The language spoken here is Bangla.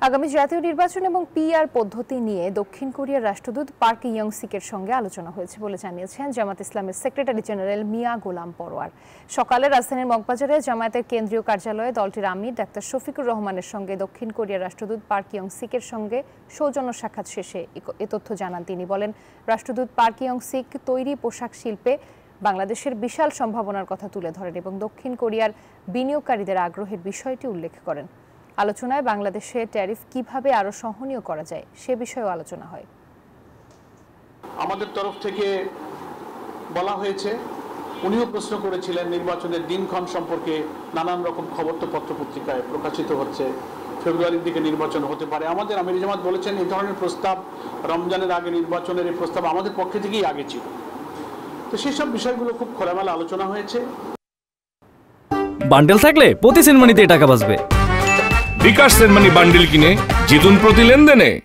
আগামী জাতীয় নির্বাচন এবং পিআর পদ্ধতি নিয়ে দক্ষিণ কোরিয়ার রাষ্ট্রদূত পার্ক ইয়ং-সিকের সঙ্গে আলোচনা হয়েছে বলে জানিয়েছেন জামাত ইসলামের সেক্রেটারি জেনারেল মিয়া গোলাম পরোয়ার। সকালে রাজধানীর মগবাজারে জামায়াতের কেন্দ্রীয় কার্যালয়ে দলটির আমির ডাক্তার শফিকুর রহমানের সঙ্গে দক্ষিণ কোরিয়ার রাষ্ট্রদূত পার্ক ইয়ং-সিকের সঙ্গে সৌজন্য সাক্ষাৎ শেষে এ তথ্য জানান তিনি। বলেন, রাষ্ট্রদূত পার্ক ইয়ং-সিক তৈরি পোশাক শিল্পে বাংলাদেশের বিশাল সম্ভাবনার কথা তুলে ধরেন এবং দক্ষিণ কোরিয়ার বিনিয়োগকারীদের আগ্রহের বিষয়টি উল্লেখ করেন। আলোচনায় বাংলাদেশে ট্যারিফ কিভাবে আরো সহনীয় করা যায় সে বিষয়েও আলোচনা হয়। আমাদের তরফ থেকে বলা হয়েছে, উনিও প্রশ্ন করেছিলেন নির্বাচনের দিনক্ষণ সম্পর্কে। নানান রকম খবর তো পত্রপত্রিকায় প্রকাশিত হচ্ছে, ফেব্রুয়ারির দিকে নির্বাচন হতে পারে। আমাদের আমির জামাত বলেছেন এই ধরনের প্রস্তাব রমজানের আগে নির্বাচনের এই প্রস্তাব আমাদের পক্ষে থেকেই আগে ছিল। তো সেসব বিষয়গুলো খুব খোলামেলা আলোচনা হয়েছে। বান্ডেল থাকলে প্রতি সেনমানিতে টাকা বাঁচবে। বিকাশ সেনমানি বান্ডেল কিনে জিতুন প্রতি লেনদেনে।